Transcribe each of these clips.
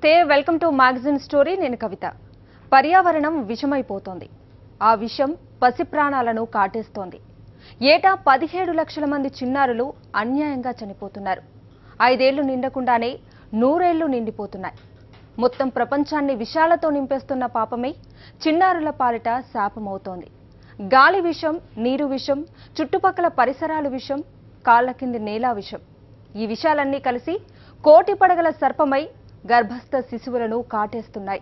నమస్తే, welcome to magazine story. నేను కవిత. పర్యావరణం విషమైపోతోంది. ఆ విషం పసి ప్రాణాలను కాటేస్తోంది. ఏటా 17 లక్షల మంది చిన్నారులు అన్యాయంగా చనిపోతున్నారు. 5 ఏళ్లు నిండకుండానే 100 ఏళ్లు నిండిపోతున్నాయి. మొత్తం ప్రపంచాన్ని విషాలతో నింపేస్తున్న పాపమే చిన్నారుల పాలిట శాపమవుతోంది. గాలి విషం, నీరు విషం, చుట్టుపక్కల పరిసరాలు విషం, కాళ్ల కింది నేల విషం. ఈ విషాలన్నీ కలిసి కోటి పడగల సర్పమై గర్భస్థ శిశువులను కాటేస్తున్నాయి.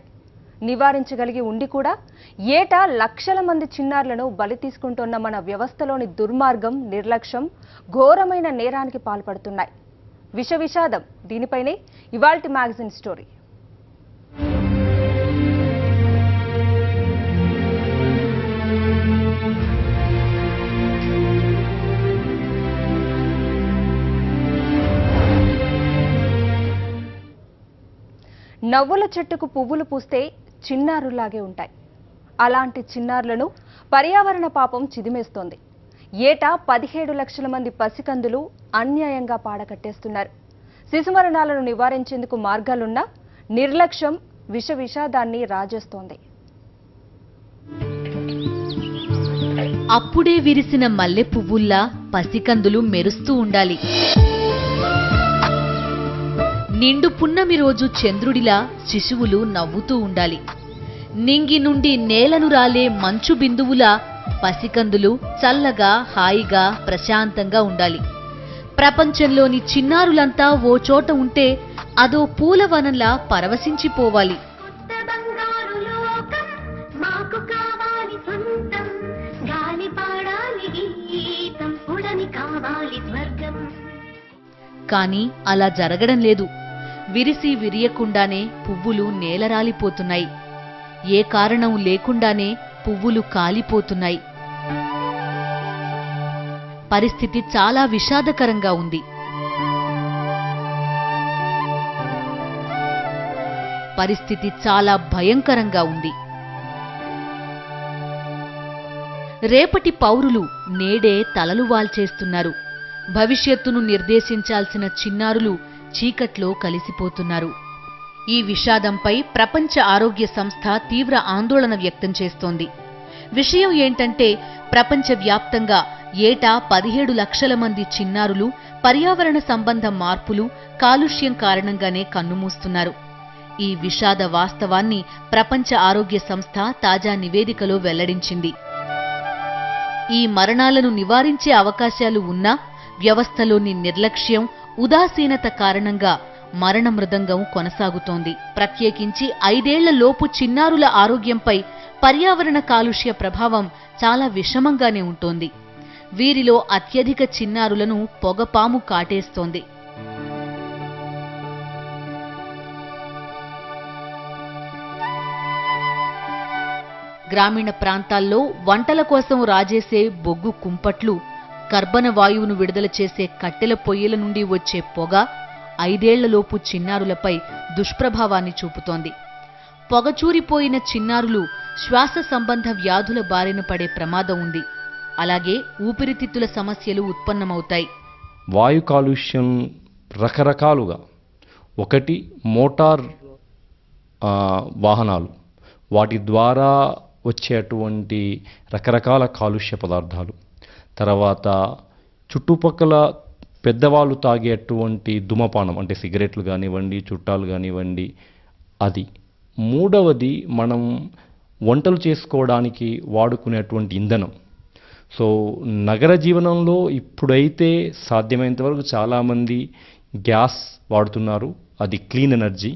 నివారించగలిగి ఉండి కూడా ఏటా లక్షల మంది చిన్నారులను బలి తీసుకుంటున్న మన వ్యవస్థలోని దుర్మార్గం, నిర్లక్ష్యం ఘోరమైన నేరానికి పాల్పడుతున్నాయి. విషాదం దీనిపైనే ఇవాల్టి మ్యాగజైన్ స్టోరీ. నవ్వుల చెట్టుకు పువ్వులు పూస్తే చిన్నారులాగే ఉంటాయి. అలాంటి చిన్నారులను పర్యావరణ పాపం చిదిమేస్తోంది. ఏటా 17 లక్షల మంది పసికందులు అన్యాయంగా పాడకట్టేస్తున్నారు. శిశుమరణాలను నివారించేందుకు మార్గాలున్నా నిర్లక్ష్యం విషాదాన్ని రాజేస్తోంది. అప్పుడే విరిసిన మల్లె పువ్వుల్లా పసికందులు మెరుస్తూ ఉండాలి. నిండు పున్నమి రోజు చంద్రుడిలా శిశువులు నవ్వుతూ ఉండాలి. నింగి నుండి నేలను రాలే మంచు బిందువులా పసికందులు చల్లగా, హాయిగా, ప్రశాంతంగా ఉండాలి. ప్రపంచంలోని చిన్నారులంతా ఓ చోట ఉంటే అదో పూలవనంలా పరవశించిపోవాలి. కానీ అలా జరగడం లేదు. విరిసి విరియకుండానే పువ్వులు నేలరాలిపోతున్నాయి. ఏ కారణం లేకుండానే పువ్వులు కాలిపోతున్నాయి. పరిస్థితి చాలా విషాదకరంగా ఉంది. పరిస్థితి చాలా భయంకరంగా ఉంది. రేపటి పౌరులు నేడే తలలు వాల్చేస్తున్నారు. భవిష్యత్తును నిర్దేశించాల్సిన చిన్నారులు చీకట్లో కలిసిపోతున్నారు. ఈ విషాదంపై ప్రపంచ ఆరోగ్య సంస్థ తీవ్ర ఆందోళన వ్యక్తం చేస్తోంది. విషయం ఏంటంటే, ప్రపంచవ్యాప్తంగా ఏటా 17 లక్షల మంది చిన్నారులు పర్యావరణ సంబంధ మార్పులు, కాలుష్యం కారణంగానే కన్నుమూస్తున్నారు. ఈ విషాద వాస్తవాన్ని ప్రపంచ ఆరోగ్య సంస్థ తాజా నివేదికలో వెల్లడించింది. ఈ మరణాలను నివారించే అవకాశాలు ఉన్నా వ్యవస్థలోని నిర్లక్ష్యం, ఉదాసీనత కారణంగా మరణ మృదంగం కొనసాగుతోంది. ప్రత్యేకించి 5 ఏళ్ల లోపు చిన్నారుల ఆరోగ్యంపై పర్యావరణ కాలుష్య ప్రభావం చాలా విషమంగానే ఉంటోంది. వీరిలో అత్యధిక చిన్నారులను పొగపాము కాటేస్తోంది. గ్రామీణ ప్రాంతాల్లో వంటల కోసం రాజేసే బొగ్గు కుంపట్లు, కర్బన వాయువును విడుదల చేసే కట్టెల పొయ్యిల నుండి వచ్చే పొగ 5 ఏళ్లలోపు చిన్నారులపై దుష్ప్రభావాన్ని చూపుతోంది. పొగచూరిపోయిన చిన్నారులు శ్వాస సంబంధ వ్యాధుల బారిన పడే ప్రమాదం ఉంది. అలాగే ఊపిరితిత్తుల సమస్యలు ఉత్పన్నమవుతాయి. వాయు కాలుష్యం రకరకాలుగా, ఒకటి మోటార్ వాహనాలు, వాటి ద్వారా వచ్చేటువంటి రకరకాల కాలుష్య పదార్థాలు, తర్వాత చుట్టుపక్కల పెద్దవాళ్ళు తాగేటువంటి ధూమపానం అంటే సిగరెట్లు కానివ్వండి, చుట్టాలు కానివ్వండి, అది. మూడవది మనం వంటలు చేసుకోవడానికి వాడుకునేటువంటి ఇంధనం. సో నగర జీవనంలో ఇప్పుడైతే సాధ్యమైనంత వరకు చాలామంది గ్యాస్ వాడుతున్నారు, అది క్లీన్ ఎనర్జీ.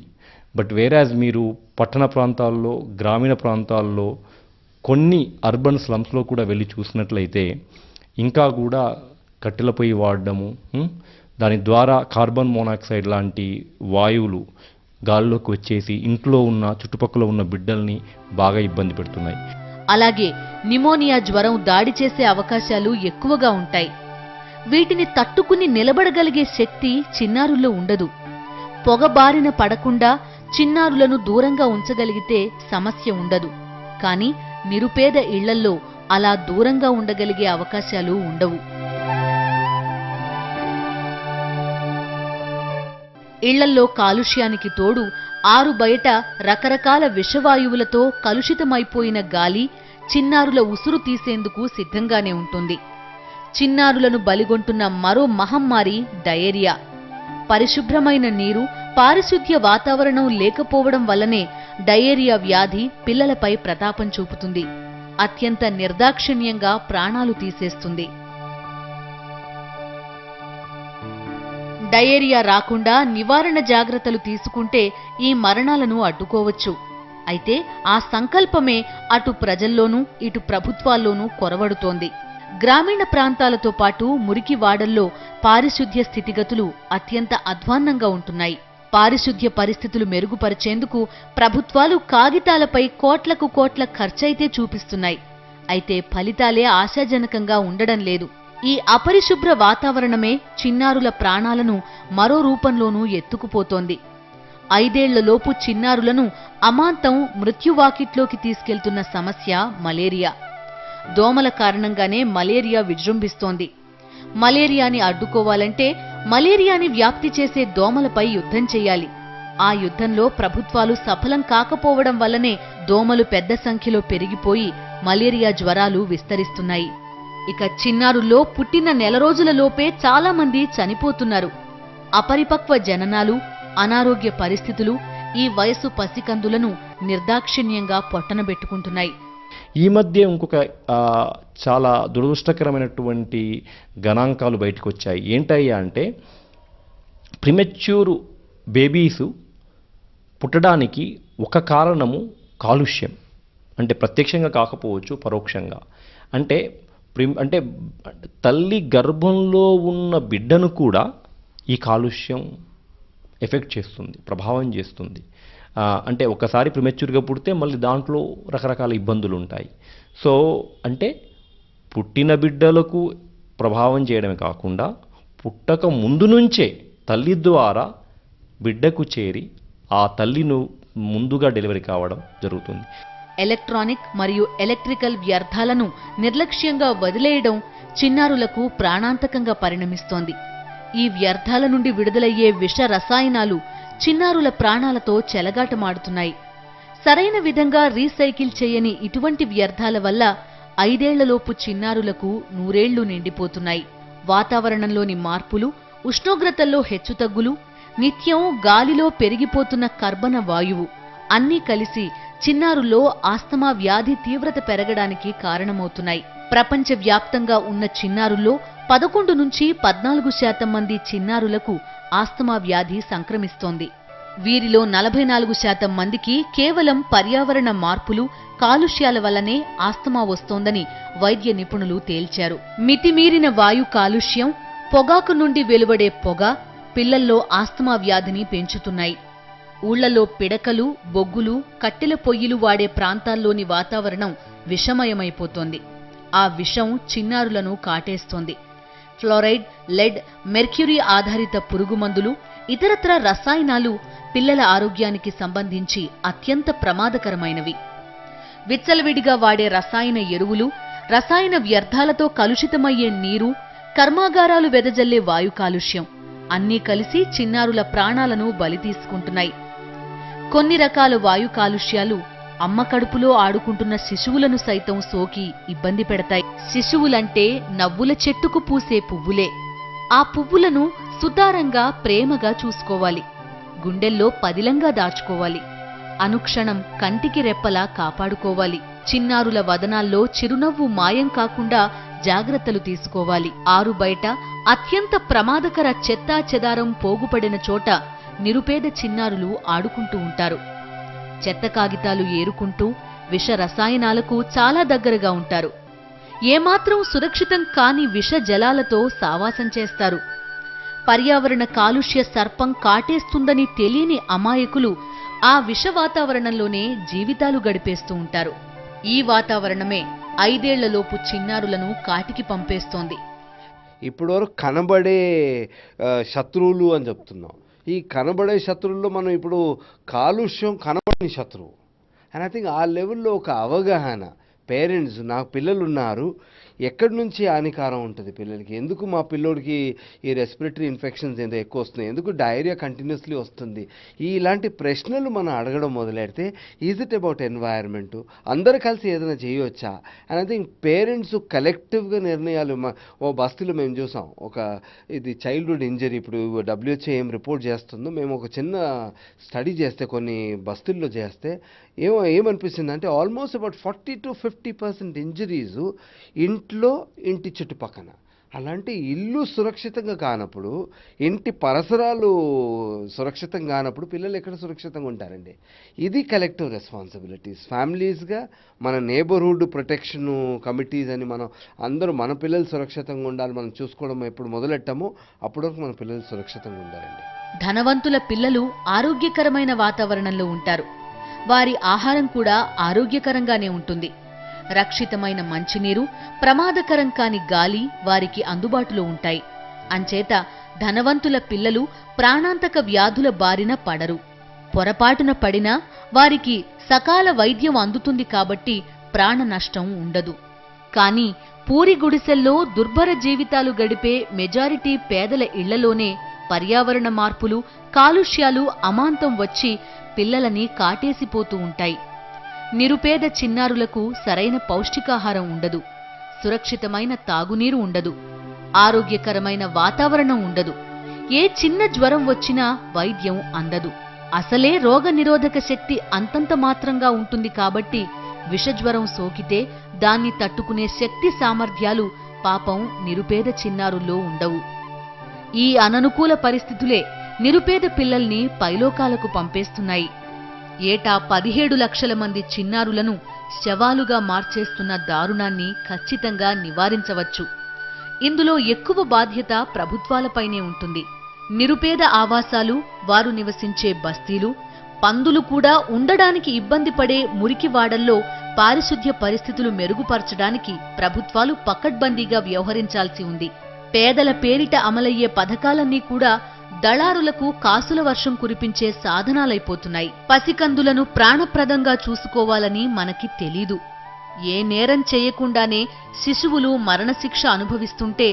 బట్ వేరాజ్ మీరు పట్టణ ప్రాంతాల్లో, గ్రామీణ ప్రాంతాల్లో, కొన్ని అర్బన్ స్లమ్స్లో కూడా వెళ్ళి చూసినట్లయితే ఇంకా కూడా కట్టెల పొయ్యి వాడడము, దాని ద్వారా కార్బన్ మోనాక్సైడ్ లాంటి వాయువులు గాల్లోకి వచ్చేసి ఇంట్లో ఉన్న చుట్టుపక్కల ఉన్న బిడ్డల్ని బాగా ఇబ్బంది పెడుతున్నాయి. అలాగే నిమోనియా జ్వరం దాడి చేసే అవకాశాలు ఎక్కువగా ఉంటాయి. వీటిని తట్టుకుని నిలబడగలిగే శక్తి చిన్నారుల్లో ఉండదు. పొగ బారిన పడకుండా చిన్నారులను దూరంగా ఉంచగలిగితే సమస్య ఉండదు. కానీ నిరుపేద ఇళ్లల్లో అలా దూరంగా ఉండగలిగే అవకాశాలు ఉండవు. ఇళ్లల్లో కాలుష్యానికి తోడు ఆరు బయట రకరకాల విషవాయువులతో కలుషితమైపోయిన గాలి చిన్నారుల ఉసురు తీసేందుకు సిద్ధంగానే ఉంటుంది. చిన్నారులను బలిగొంటున్న మరో మహమ్మారి డయేరియా. పరిశుభ్రమైన నీరు, పారిశుద్ధ్య వాతావరణం లేకపోవడం వల్లనే డయేరియా వ్యాధి పిల్లలపై ప్రతాపం చూపుతుంది. అత్యంత నిర్దాక్షిణ్యంగా ప్రాణాలు తీసేస్తుంది. డయేరియా రాకుండా నివారణ జాగ్రత్తలు తీసుకుంటే ఈ మరణాలను అడ్డుకోవచ్చు. అయితే ఆ సంకల్పమే అటు ప్రజల్లోనూ ఇటు ప్రభుత్వాల్లోనూ కొరవడుతోంది. గ్రామీణ ప్రాంతాలతో పాటు మురికి వాడల్లో పారిశుద్ధ్య స్థితిగతులు అత్యంత అధ్వాన్నంగా ఉంటున్నాయి. పారిశుద్ధ్య పరిస్థితులు మెరుగుపరిచేందుకు ప్రభుత్వాలు కాగితాలపై కోట్లకు కోట్ల ఖర్చయితే చూపిస్తున్నాయి. అయితే ఫలితాలే ఆశాజనకంగా ఉండడం లేదు. ఈ అపరిశుభ్ర వాతావరణమే చిన్నారుల ప్రాణాలను మరో రూపంలోనూ ఎత్తుకుపోతోంది. 5 ఏళ్లలోపు చిన్నారులను అమాంతం మృత్యువాకిట్లోకి తీసుకెళ్తున్న సమస్య మలేరియా. దోమల కారణంగానే మలేరియా విజృంభిస్తోంది. మలేరియాని అడ్డుకోవాలంటే మలేరియాని వ్యాప్తి చేసే దోమలపై యుద్ధం చేయాలి. ఆ యుద్ధంలో ప్రభుత్వాలు సఫలం కాకపోవడం వల్లనే దోమలు పెద్ద సంఖ్యలో పెరిగిపోయి మలేరియా జ్వరాలు విస్తరిస్తున్నాయి. ఇక చిన్నారుల్లో పుట్టిన నెల రోజులలోపే చాలా మంది చనిపోతున్నారు. అపరిపక్వ జననాలు, అనారోగ్య పరిస్థితులు ఈ వయసు పసికందులను నిర్దాక్షిణ్యంగా పొట్టనబెట్టుకుంటున్నాయి. ఈ మధ్య ఇంకొక చాలా దురదృష్టకరమైనటువంటి గణాంకాలు బయటకు వచ్చాయి. ఏంటయ్యా అంటే ప్రిమెచ్యూర్ బేబీసు పుట్టడానికి ఒక కారణము కాలుష్యం. అంటే ప్రత్యక్షంగా కాకపోవచ్చు, పరోక్షంగా. అంటే తల్లి గర్భంలో ఉన్న బిడ్డను కూడా ఈ కాలుష్యం ఎఫెక్ట్ చేస్తుంది, ప్రభావం చేస్తుంది. అంటే ఒకసారి ప్రిమెచ్యూర్గా పుడితే మళ్ళీ దాంట్లో రకరకాల ఇబ్బందులు ఉంటాయి. సో అంటే పుట్టిన బిడ్డలకు ప్రభావం చేయడమే కాకుండా పుట్టక ముందు నుంచే తల్లి ద్వారా బిడ్డకు చేరి ఆ తల్లిను ముందుగా డెలివరీ కావడం జరుగుతుంది. ఎలక్ట్రానిక్ మరియు ఎలక్ట్రికల్ వ్యర్థాలను నిర్లక్ష్యంగా వదిలేయడం చిన్నారులకు ప్రాణాంతకంగా పరిణమిస్తోంది. ఈ వ్యర్థాల నుండి విడుదలయ్యే విష రసాయనాలు చిన్నారుల ప్రాణాలతో చెలగాటమాడుతున్నాయి. సరైన విధంగా రీసైకిల్ చేయని ఇటువంటి వ్యర్థాల వల్ల 5 ఏళ్లలోపు చిన్నారులకు 100 ఏళ్లు నిండిపోతున్నాయి. వాతావరణంలోని మార్పులు, ఉష్ణోగ్రతల్లో హెచ్చుతగ్గులు, నిత్యం గాలిలో పెరిగిపోతున్న కర్బన వాయువు అన్నీ కలిసి చిన్నారుల్లో ఆస్తమా వ్యాధి తీవ్రత పెరగడానికి కారణమవుతున్నాయి. ప్రపంచవ్యాప్తంగా ఉన్న చిన్నారుల్లో 11 నుంచి 14% మంది చిన్నారులకు ఆస్తమా వ్యాధి సంక్రమిస్తోంది. వీరిలో 44% మందికి కేవలం పర్యావరణ మార్పులు, కాలుష్యాల వల్లనే ఆస్తమా వస్తోందని వైద్య నిపుణులు తేల్చారు. మితిమీరిన వాయు కాలుష్యం, పొగాకు నుండి వెలువడే పొగ పిల్లల్లో ఆస్తమా వ్యాధిని పెంచుతున్నాయి. ఊళ్లలో పిడకలు, బొగ్గులు, కట్టెల పొయ్యిలు వాడే ప్రాంతాల్లోని వాతావరణం విషమయమైపోతోంది. ఆ విషం చిన్నారులను కాటేస్తోంది. ఫ్లోరైడ్, లెడ్, మెర్క్యూరీ ఆధారిత పురుగుమందులు, ఇతరత్ర రసాయనాలు పిల్లల ఆరోగ్యానికి సంబంధించి అత్యంత ప్రమాదకరమైనవి. విచ్చలవిడిగా వాడే రసాయన ఎరువులు, రసాయన వ్యర్థాలతో కలుషితమయ్యే నీరు, కర్మాగారాలు వెదజల్లే వాయు కాలుష్యం అన్నీ కలిసి చిన్నారుల ప్రాణాలను బలి తీసుకుంటున్నాయి. కొన్ని రకాల వాయు కాలుష్యాలు అమ్మ కడుపులో ఆడుకుంటున్న శిశువులను సైతం సోకి ఇబ్బంది పెడతాయి. శిశువులంటే నవ్వుల చెట్టుకు పూసే పువ్వులే. ఆ పువ్వులను సుతారంగా, ప్రేమగా చూసుకోవాలి. గుండెల్లో పదిలంగా దాచుకోవాలి. అనుక్షణం కంటికి రెప్పలా కాపాడుకోవాలి. చిన్నారుల వదనాల్లో చిరునవ్వు మాయం కాకుండా జాగ్రత్తలు తీసుకోవాలి. ఆరు బయట అత్యంత ప్రమాదకర చెత్తా చెదారం పోగుపడిన చోట నిరుపేద చిన్నారులు ఆడుకుంటూ ఉంటారు. చెత్త కాగితాలు ఏరుకుంటూ విష రసాయనాలకు చాలా దగ్గరగా ఉంటారు. ఏమాత్రం సురక్షితం కాని విష జలాలతో సావాసం చేస్తారు. పర్యావరణ కాలుష్య సర్పం కాటేస్తుందని తెలియని అమాయకులు ఆ విష వాతావరణంలోనే జీవితాలు గడిపేస్తూ ఉంటారు. ఈ వాతావరణమే 5 ఏళ్లలోపు చిన్నారులను కాటికి పంపేస్తోంది. ఇప్పటివరకు కనబడే శత్రువులు అని చెప్తున్నాం. ఈ కనబడే శత్రువుల్లో మనం ఇప్పుడు కాలుష్యం కనబడని శత్రువు. అండ్ ఐ థింక్ ఆ లెవెల్లో ఒక అవగాహన, పేరెంట్స్, నాకు పిల్లలు ఉన్నారు, ఎక్కడి నుంచి హానికారం ఉంటుంది పిల్లలకి, ఎందుకు మా పిల్లోడికి ఈ రెస్పిరేటరీ ఇన్ఫెక్షన్స్ ఏందో ఎక్కువ వస్తున్నాయి, ఎందుకు డయేరియా కంటిన్యూస్లీ వస్తుంది, ఇలాంటి ప్రశ్నలు మనం అడగడం మొదలెడితే ఈజ్ ఇట్ అబౌట్ ఎన్వైర్న్మెంట్, అందరు కలిసి ఏదైనా చేయవచ్చా అండ్ ఐ థింక్ పేరెంట్స్ కలెక్టివ్గా నిర్ణయాలు. ఓ బస్తీలో మేము చూసాం, ఒక ఇది చైల్డ్హుడ్ ఇంజరీ, ఇప్పుడు WHO ఏం రిపోర్ట్ చేస్తుందో, మేము ఒక చిన్న స్టడీ చేస్తే కొన్ని బస్తీల్లో చేస్తే ఏమనిపిస్తుంది అంటే ఆల్మోస్ట్ అబౌట్ 40 to 50% ఇంజరీస్ ఇంటి చుట్టుపక్కన. అలాంటి ఇల్లు సురక్షితంగా కానప్పుడు, ఇంటి పరిసరాలు సురక్షితంగా కానప్పుడు పిల్లలు ఎక్కడ సురక్షితంగా ఉంటారండి? ఇది కలెక్టివ్ రెస్పాన్సిబిలిటీస్. ఫ్యామిలీస్గా మన నేబర్హుడ్ ప్రొటెక్షన్ కమిటీస్ అని మనం అందరూ మన పిల్లలు సురక్షితంగా ఉండాలి మనం చూసుకోవడం ఎప్పుడు మొదలెట్టామో అప్పటి వరకు మన పిల్లలు సురక్షితంగా ఉండాలండి. ధనవంతుల పిల్లలు ఆరోగ్యకరమైన వాతావరణంలో ఉంటారు. వారి ఆహారం కూడా ఆరోగ్యకరంగానే ఉంటుంది. రక్షితమైన మంచినీరు, ప్రమాదకరం కాని గాలి వారికి అందుబాటులో ఉంటాయి. అంచేత ధనవంతుల పిల్లలు ప్రాణాంతక వ్యాధుల బారిన పడరు. పొరపాటున పడినా వారికి సకాల వైద్యం అందుతుంది కాబట్టి ప్రాణ నష్టం ఉండదు. కానీ పూరి గుడిసెల్లో దుర్భర జీవితాలు గడిపే మెజారిటీ పేదల ఇళ్లలోనే పర్యావరణ మార్పులు, కాలుష్యాలు అమాంతం వచ్చి పిల్లలని కాటేసిపోతూ ఉంటాయి. నిరుపేద చిన్నారులకు సరైన పౌష్టికాహారం ఉండదు, సురక్షితమైన తాగునీరు ఉండదు, ఆరోగ్యకరమైన వాతావరణం ఉండదు. ఏ చిన్న జ్వరం వచ్చినా వైద్యం అందదు. అసలే రోగనిరోధక శక్తి అంతంత మాత్రంగా ఉంటుంది కాబట్టి విషజ్వరం సోకితే దాన్ని తట్టుకునే శక్తి సామర్థ్యాలు పాపం నిరుపేద చిన్నారుల్లో ఉండవు. ఈ అననుకూల పరిస్థితులే నిరుపేద పిల్లల్ని పైలోకాలకు పంపేస్తున్నాయి. ఏటా 17 లక్షల మంది చిన్నారులను శవాలుగా మార్చేస్తున్న దారుణాన్ని ఖచ్చితంగా నివారించవచ్చు. ఇందులో ఎక్కువ బాధ్యత ప్రభుత్వాలపైనే ఉంటుంది. నిరుపేద ఆవాసాలు, వారు నివసించే బస్తీలు, పందులు కూడా ఉండడానికి ఇబ్బంది పడే మురికివాడల్లో పారిశుధ్య పరిస్థితులు మెరుగుపరచడానికి ప్రభుత్వాలు పకడ్బందీగా వ్యవహరించాల్సి ఉంది. పేదల పేరిట అమలయ్యే పథకాలన్నీ కూడా దళారులకు కాసుల వర్షం కురిపించే సాధనాలైపోతున్నాయి. పసికందులను ప్రాణప్రదంగా చూసుకోవాలని మనకి తెలీదు. ఏ నేరం చేయకుండానే శిశువులు మరణశిక్ష అనుభవిస్తుంటే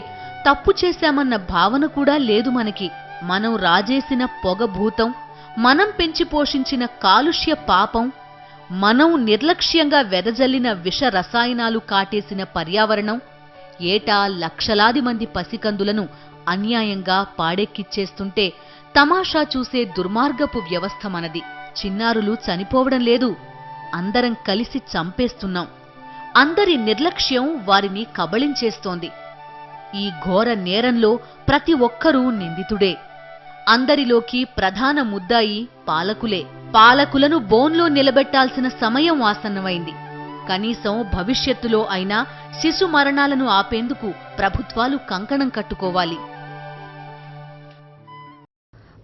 తప్పు చేశామన్న భావన కూడా లేదు మనకి. మనం రాజేసిన పొగభూతం, మనం పెంచి పోషించిన కాలుష్య పాపం, మనం నిర్లక్ష్యంగా వెదజల్లిన విష రసాయనాలు కాటేసిన పర్యావరణం ఏటా లక్షలాది మంది పసికందులను అన్యాయంగా పాడెక్కిచ్చేస్తుంటే తమాషా చూసే దుర్మార్గపు వ్యవస్థ మనది. చిన్నారులు చనిపోవడం లేదు, అందరం కలిసి చంపేస్తున్నాం. అందరి నిర్లక్ష్యం వారిని కబళించేస్తోంది. ఈ ఘోర నేరంలో ప్రతి ఒక్కరూ నిందితుడే. అందరిలోకి ప్రధాన ముద్దాయి పాలకులే. పాలకులను బోన్లో నిలబెట్టాల్సిన సమయం ఆసన్నమైంది. కనీసం భవిష్యత్తులో అయినా శిశు మరణాలను ఆపేందుకు ప్రభుత్వాలు కంకణం కట్టుకోవాలి.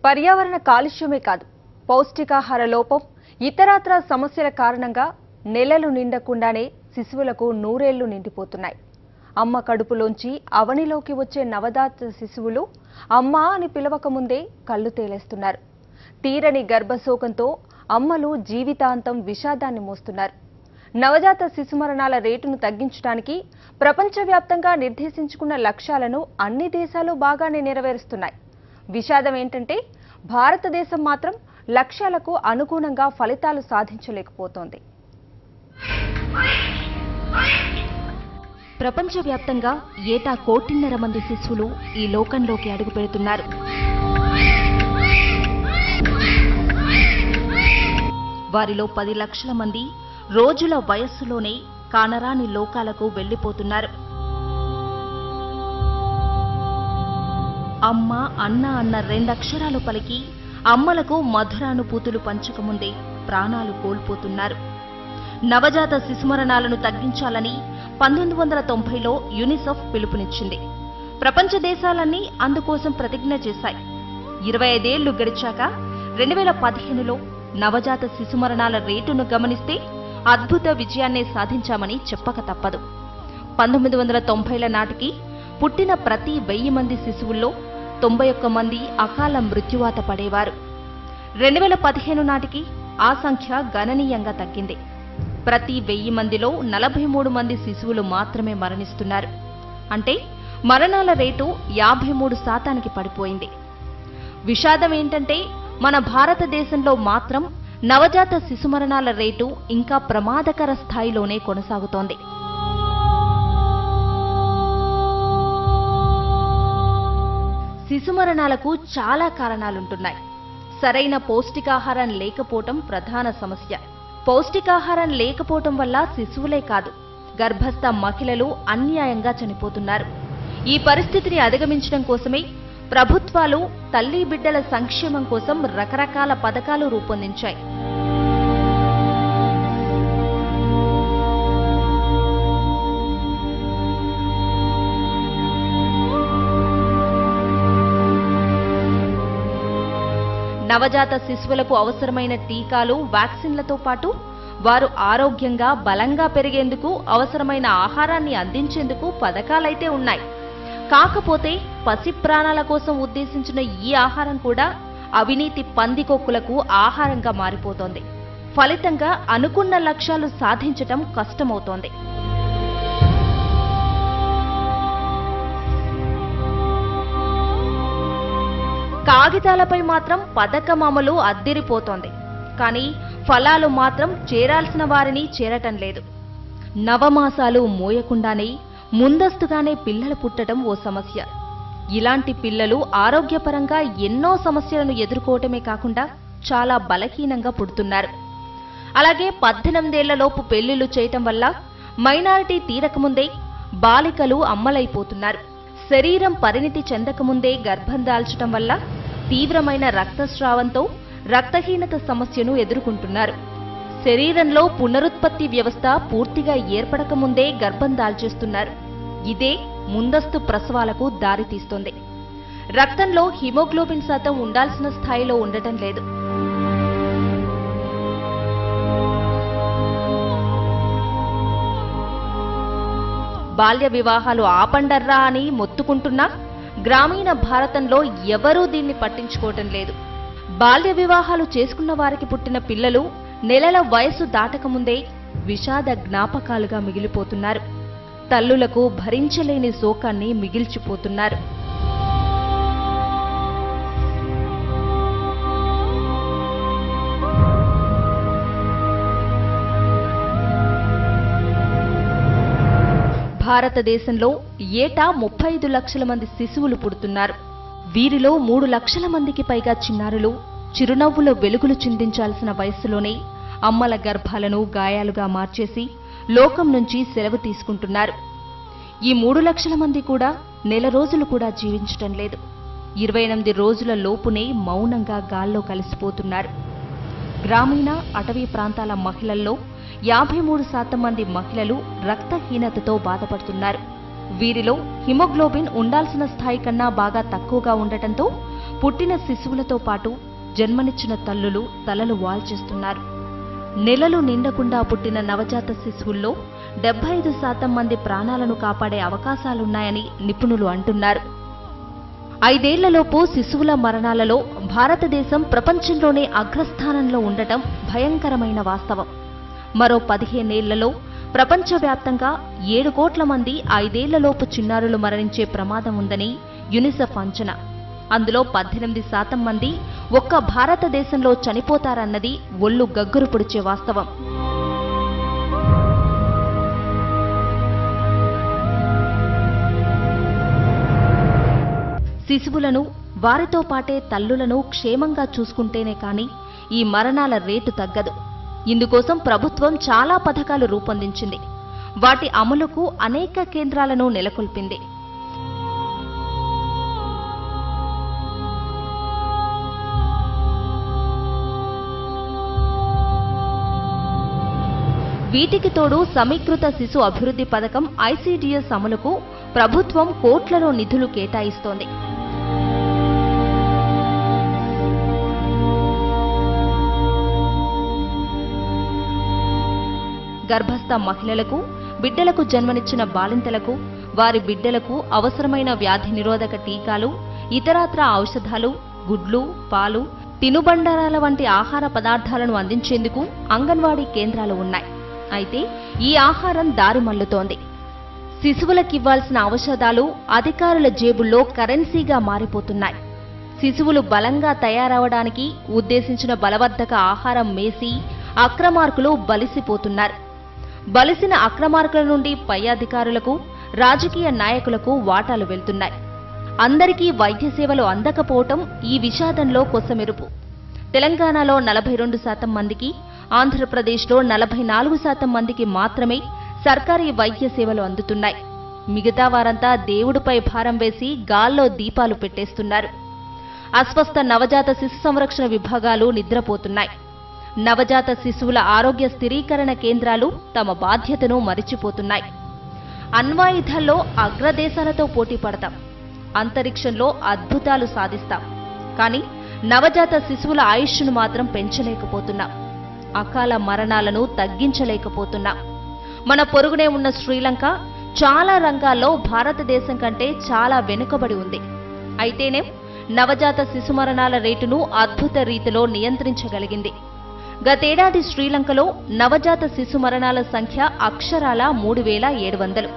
పర్యావరణ కాలుష్యమే కాదు, పౌష్టికాహార లోపం, ఇతరత్ర సమస్యల కారణంగా నెలలు నిండకుండానే శిశువులకు 100 ఏళ్లు నిండిపోతున్నాయి. అమ్మ కడుపులోంచి అవనిలోకి వచ్చే నవజాత శిశువులు అమ్మా అని పిలవకముందే కళ్ళు తేలేస్తున్నారు. తీరని గర్భశోకంతో అమ్మలు జీవితాంతం విషాదాన్ని మోస్తున్నారు. నవజాత శిశు మరణాల రేటును తగ్గించడానికి ప్రపంచవ్యాప్తంగా నిర్దేశించుకున్న లక్ష్యాలను అన్ని దేశాలు బాగానే నెరవేరుస్తున్నాయి. విషాదం ఏంటంటే భారతదేశం మాత్రం లక్ష్యాలకు అనుగుణంగా ఫలితాలు సాధించలేకపోతోంది. ప్రపంచవ్యాప్తంగా ఏటా 1.5 కోటి మంది శిశువులు ఈ లోకంలోకి అడుగుపెడుతున్నారు. వారిలో 10 లక్షల మంది రోజుల వయస్సులోనే కానరాని లోకాలకు వెళ్లిపోతున్నారు. అమ్మ, అన్న అన్న 2 అక్షరాలు పలికి అమ్మలకు మధురానుభూతులు పంచకముందే ప్రాణాలు కోల్పోతున్నారు. నవజాత శిశుమరణాలను తగ్గించాలని 1990లో యునిసెఫ్ పిలుపునిచ్చింది. ప్రపంచ దేశాలన్నీ అందుకోసం ప్రతిజ్ఞ చేశాయి. 25 ఏళ్లు గడిచాక 2015లో నవజాత శిశుమరణాల రేటును గమనిస్తే అద్భుత విజయాన్నే సాధించామని చెప్పక తప్పదు. 1990ల నాటికి పుట్టిన ప్రతి 1000 మంది శిశువుల్లో 91 మంది అకాల మృత్యువాత పడేవారు. 2015 నాటికి ఆ సంఖ్య గణనీయంగా తగ్గింది. ప్రతి 1000 మందిలో 43 మంది శిశువులు మాత్రమే మరణిస్తున్నారు. అంటే మరణాల రేటు 53% పడిపోయింది. విషాదం ఏంటంటే మన భారతదేశంలో మాత్రం నవజాత శిశు మరణాల రేటు ఇంకా ప్రమాదకర స్థాయిలోనే కొనసాగుతోంది. శిశు మరణాలకు చాలా కారణాలుంటున్నాయి. సరైన పౌష్టికాహారం లేకపోవటం ప్రధాన సమస్య. పౌష్టికాహారం లేకపోవటం వల్ల శిశువులే కాదు, గర్భస్థ మహిళలు అన్యాయంగా చనిపోతున్నారు. ఈ పరిస్థితిని అధిగమించడం కోసమే ప్రభుత్వాలు తల్లి బిడ్డల సంక్షేమం కోసం రకరకాల పథకాలు రూపొందించాయి. నవజాత శిశువులకు అవసరమైన టీకాలు, వ్యాక్సిన్లతో పాటు వారు ఆరోగ్యంగా బలంగా పెరిగేందుకు అవసరమైన ఆహారాన్ని అందించేందుకు పథకాలైతే ఉన్నాయి. కాకపోతే పసి ప్రాణాల కోసం ఉద్దేశించిన ఈ ఆహారం కూడా అవినీతి పందికొక్కులకు ఆహారంగా మారిపోతోంది. ఫలితంగా అనుకున్న లక్ష్యాలు సాధించటం కష్టమవుతోంది. కాగితాలపై మాత్రం పథకం అమలు అద్దిరిపోతోంది. కానీ ఫలాలు మాత్రం చేరాల్సిన వారిని చేరటం లేదు. నవమాసాలు మోయకుండానే ముందస్తుగానే పిల్లలు పుట్టడం ఓ సమస్య. ఇలాంటి పిల్లలు ఆరోగ్యపరంగా ఎన్నో సమస్యలను ఎదుర్కోవటమే కాకుండా చాలా బలహీనంగా పుడుతున్నారు. అలాగే 18 ఏళ్లలోపు పెళ్లిళ్లు చేయటం వల్ల మైనారిటీ తీరకముందే బాలికలు అమ్మలైపోతున్నారు. శరీరం పరిణితి చెందకముందే గర్భం దాల్చటం వల్ల తీవ్రమైన రక్తస్రావంతో రక్తహీనత సమస్యను ఎదుర్కొంటున్నారు. శరీరంలో పునరుత్పత్తి వ్యవస్థ పూర్తిగా ఏర్పడకముందే గర్భం దాల్చేస్తున్నారు. ఇదే ముందస్తు ప్రసవాలకు దారితీస్తోంది. రక్తంలో హిమోగ్లోబిన్ శాతం ఉండాల్సిన స్థాయిలో ఉండటం లేదు. బాల్య వివాహాలు ఆపండర్రా అని మొత్తుకుంటున్నా గ్రామీణ భారతంలో ఎవరూ దీన్ని పట్టించుకోవటం లేదు. బాల్య వివాహాలు చేసుకున్న వారికి పుట్టిన పిల్లలు నెలల వయసు దాటకముందే విషాద జ్ఞాపకాలుగా మిగిలిపోతున్నారు. తల్లులకు భరించలేని శోకాన్ని మిగిల్చిపోతున్నారు. భారతదేశంలో ఏటా 35 లక్షల మంది శిశువులు పుడుతున్నారు. వీరిలో 3 లక్షల మందికి పైగా చిన్నారులు చిరునవ్వుల వెలుగులు చిందించాల్సిన వయస్సులోనే అమ్మల గర్భాలను గాయాలుగా మార్చేసి లోకం నుంచి సెలవు తీసుకుంటున్నారు. ఈ 3 లక్షల మంది కూడా నెల రోజులు కూడా జీవించటం లేదు. 28 రోజుల లోపునే మౌనంగా గాల్లో కలిసిపోతున్నారు. గ్రామీణ, అటవీ ప్రాంతాల మహిళల్లో 53% మంది మహిళలు రక్తహీనతతో బాధపడుతున్నారు. వీరిలో హిమోగ్లోబిన్ ఉండాల్సిన స్థాయి కన్నా బాగా తక్కువగా ఉండటంతో పుట్టిన శిశువులతో పాటు జన్మనిచ్చిన తల్లులు తలలు వాల్చేస్తున్నారు. నెలలు నిండకుండా పుట్టిన నవజాత శిశువుల్లో 75% మంది ప్రాణాలను కాపాడే అవకాశాలున్నాయని నిపుణులు అంటున్నారు. 5 ఏళ్లలోపు శిశువుల మరణాలలో భారతదేశం ప్రపంచంలోనే అగ్రస్థానంలో ఉండటం భయంకరమైన వాస్తవం. మరో 15 ఏళ్లలో ప్రపంచవ్యాప్తంగా 7 కోట్ల మంది 5 ఏళ్లలోపు చిన్నారులు మరణించే ప్రమాదం ఉందని యునిసెఫ్ అంచనా. అందులో 18% మంది ఒక్క భారతదేశంలో చనిపోతారన్నది ఒళ్ళు గగ్గురు పొడిచే వాస్తవం. శిశువులను, వారితో పాటే తల్లులను క్షేమంగా చూసుకుంటేనే కాని ఈ మరణాల రేటు తగ్గదు. ఇందుకోసం ప్రభుత్వం చాలా పథకాలు రూపొందించింది. వాటి అమలుకు అనేక కేంద్రాలను నెలకొల్పింది. వీటికి తోడు సమీకృత శిశు అభివృద్ధి పథకం ICDS అమలుకు ప్రభుత్వం కోట్లలో నిధులు కేటాయిస్తోంది. గర్భస్థ మహిళలకు, బిడ్డలకు జన్మనిచ్చిన బాలింతలకు, వారి బిడ్డలకు అవసరమైన వ్యాధి నిరోధక టీకాలు, ఇతరత్రా ఔషధాలు, గుడ్లు, పాలు, తినుబండారాల వంటి ఆహార పదార్థాలను అందించేందుకు అంగన్వాడీ కేంద్రాలు ఉన్నాయి. అయితే ఈ ఆహారం దారి మళ్లుతోంది. శిశువులకివ్వాల్సిన ఔషధాలు అధికారుల జేబుల్లో కరెన్సీగా మారిపోతున్నాయి. శిశువులు బలంగా తయారవడానికి ఉద్దేశించిన బలవర్ధక ఆహారం మేసి అక్రమార్కులు బలిసిపోతున్నారు. బలిసిన అక్రమార్కుల నుండి పై అధికారులకు, రాజకీయ నాయకులకు వాటాలు వెళ్తున్నాయి. అందరికీ వైద్య సేవలు అందకపోవటం ఈ విషాదంలో కొసమెరుపు. తెలంగాణలో 42% మందికి, ఆంధ్రప్రదేశ్లో 44% మందికి మాత్రమే సర్కారీ వైద్య సేవలు అందుతున్నాయి. మిగతా వారంతా దేవుడిపై భారం వేసి గాల్లో దీపాలు పెట్టేస్తున్నారు. అస్వస్థ నవజాత శిశు సంరక్షణ విభాగాలు నిద్రపోతున్నాయి. నవజాత శిశువుల ఆరోగ్య స్థిరీకరణ కేంద్రాలు తమ బాధ్యతను మరిచిపోతున్నాయి. అణ్వాయుధాల్లో అగ్రదేశాలతో పోటీ పడతాం, అంతరిక్షంలో అద్భుతాలు సాధిస్తాం, కానీ నవజాత శిశువుల ఆయుష్ను మాత్రం పెంచలేకపోతున్నాం. అకాల మరణాలను తగ్గించలేకపోతున్నాం. మన పొరుగునే ఉన్న శ్రీలంక చాలా రంగాల్లో భారతదేశం కంటే చాలా వెనుకబడి ఉంది. అయితేనేం నవజాత శిశు మరణాల రేటును అద్భుత రీతిలో నియంత్రించగలిగింది. గతేడాది శ్రీలంకలో నవజాత శిశు మరణాల సంఖ్య అక్షరాల 3700.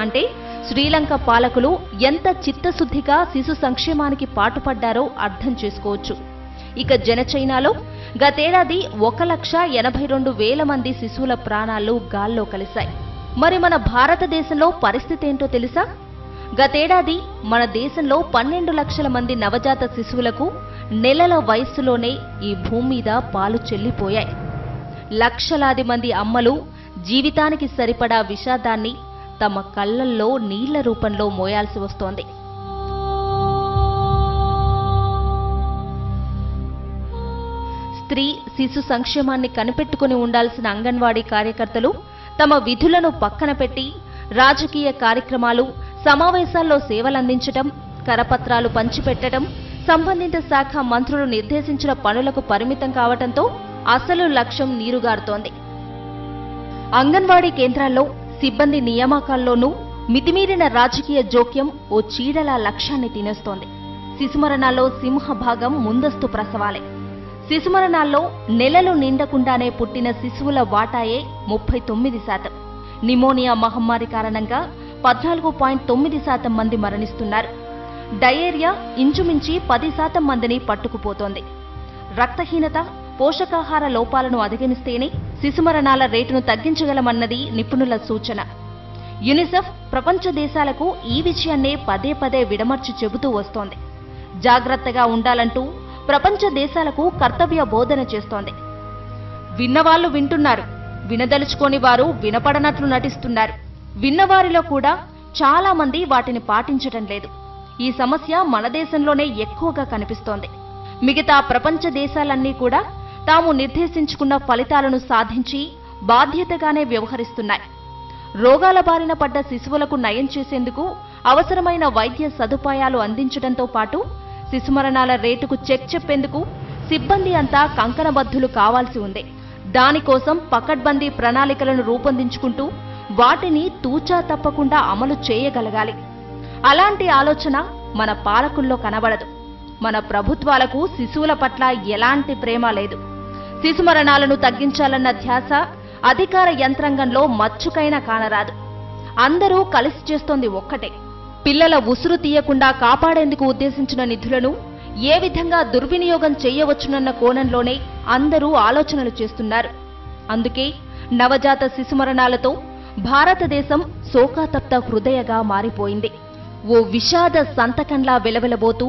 అంటే శ్రీలంక పాలకులు ఎంత చిత్తశుద్ధిగా శిశు సంక్షేమానికి పాటుపడ్డారో అర్థం చేసుకోవచ్చు. ఇక జనచైనాలో గతేడాది 1,82,000 మంది శిశువుల ప్రాణాలు గాల్లో కలిశాయి. మరి మన భారతదేశంలో పరిస్థితి ఏంటో తెలుసా? గతేడాది మన దేశంలో 12 లక్షల మంది నవజాత శిశువులకు నెలల వయస్సులోనే ఈ భూమి మీద పాలు చెల్లిపోయాయి. లక్షలాది మంది అమ్మలు జీవితానికి సరిపడా విషాదాన్ని తమ కళ్లల్లో నీళ్ల రూపంలో మోయాల్సి వస్తోంది. స్త్రీ శిశు సంక్షేమాన్ని కనిపెట్టుకుని ఉండాల్సిన అంగన్వాడీ కార్యకర్తలు తమ విధులను పక్కన పెట్టి రాజకీయ కార్యక్రమాలు, సమావేశాల్లో సేవలందించటం, కరపత్రాలు పంచిపెట్టడం, సంబంధిత శాఖ మంత్రులు నిర్దేశించిన పనులకు పరిమితం కావటంతో అసలు లక్ష్యం నీరుగారుతోంది. అంగన్వాడీ కేంద్రాల్లో సిబ్బంది నియామకాల్లోనూ మితిమీరిన రాజకీయ జోక్యం ఓ చీడలా లక్ష్యాన్ని తినేస్తోంది. శిశుమరణాల్లో సింహభాగం ముందస్తు ప్రసవాలే. శిశుమరణాల్లో నెలలు నిండకుండానే పుట్టిన శిశువుల వాటాయే 39%. నిమోనియా మహమ్మారి కారణంగా 14.9% మంది మరణిస్తున్నారు. డయేరియా ఇంచుమించి 10% మందిని పట్టుకుపోతోంది. రక్తహీనత, పోషకాహార లోపాలను అధిగమిస్తేనే శిశుమరణాల రేటును తగ్గించగలమన్నది నిపుణుల సూచన. యునిసెఫ్ ప్రపంచ దేశాలకు ఈ విషయాన్నే పదే పదే విడమర్చి చెబుతూ వస్తోంది. జాగ్రత్తగా ఉండాలంటూ ప్రపంచ దేశాలకు కర్తవ్య బోధన చేస్తోంది. విన్నవాళ్లు వింటున్నారు, వినదలుచుకోని వారు వినపడనట్లు నటిస్తున్నారు. విన్నవారిలో కూడా చాలా మంది వాటిని పాటించటం లేదు. ఈ సమస్య మన దేశంలోనే ఎక్కువగా కనిపిస్తోంది. మిగతా ప్రపంచ దేశాలన్నీ కూడా తాము నిర్దేశించుకున్న ఫలితాలను సాధించి బాధ్యతగానే వ్యవహరిస్తున్నాయి. రోగాల బారిన పడ్డ శిశువులకు నయం చేసేందుకు అవసరమైన వైద్య సదుపాయాలు అందించడంతో పాటు శిశుమరణాల రేటుకు చెక్ చెప్పేందుకు సిబ్బంది అంతా కంకణబద్ధులు కావాల్సి ఉంది. దానికోసం పకడ్బందీ ప్రణాళికలను రూపొందించుకుంటూ వాటిని తూచా తప్పకుండా అమలు చేయగలగాలి. అలాంటి ఆలోచన మన పాలకుల్లో కనబడదు. మన ప్రభుత్వాలకు శిశువుల పట్ల ఎలాంటి ప్రేమ లేదు. శిశుమరణాలను తగ్గించాలన్న ధ్యాస అధికార యంత్రాంగంలో మచ్చుకైనా కానరాదు. అందరూ కలిసి చేస్తోంది ఒక్కటే, పిల్లల ఉసురు తీయకుండా కాపాడేందుకు ఉద్దేశించిన నిధులను ఏ విధంగా దుర్వినియోగం చేయవచ్చునన్న కోణంలోనే అందరూ ఆలోచనలు చేస్తున్నారు. అందుకే నవజాత శిశుమరణాలతో భారతదేశం శోకాతప్త హృదయగా మారిపోయింది. ఓ విషాద సంతకంలా వెలవెలబోతూ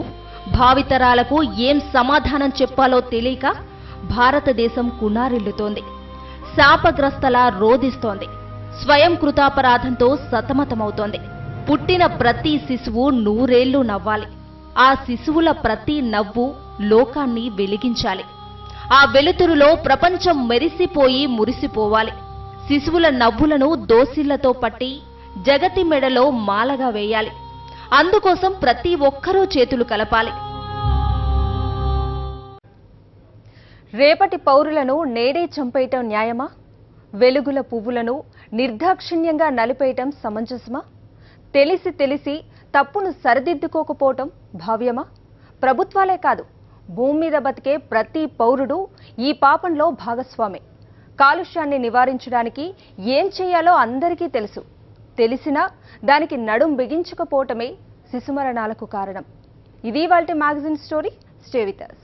భావితరాలకు ఏం సమాధానం చెప్పాలో తెలియక భారతదేశం కునారిల్లుతోంది. శాపగ్రస్తలా రోదిస్తోంది. స్వయం కృతాపరాధంతో సతమతమవుతోంది. పుట్టిన ప్రతి శిశువు 100 ఏళ్లు నవ్వాలి. ఆ శిశువుల ప్రతి నవ్వు లోకాన్ని వెలిగించాలి. ఆ వెలుతురులో ప్రపంచం మెరిసిపోయి మురిసిపోవాలి. శిశువుల నవ్వులను దోసిళ్లతో పట్టి జగతి మెడలో మాలగా వేయాలి. అందుకోసం ప్రతి ఒక్కరూ చేతులు కలపాలి. రేపటి పౌరులను నేడే చంపేయటం న్యాయమా? వెలుగుల పువ్వులను నిర్దాక్షిణ్యంగా నలిపేయటం సమంజసమా? తెలిసి తెలిసి తప్పును సరిదిద్దుకోకపోవటం భావ్యమా? ప్రభుత్వాలే కాదు, భూమి మీద బతికే ప్రతి పౌరుడు ఈ పాపంలో భాగస్వామి. కాలుష్యాన్ని నివారించడానికి ఏం చేయాలో అందరికీ తెలుసు. తెలిసినా దానికి నడుం బిగించకపోవటమే శిశుమరణాలకు కారణం. ఇది ఇవాల్టి magazine story. Stay with us.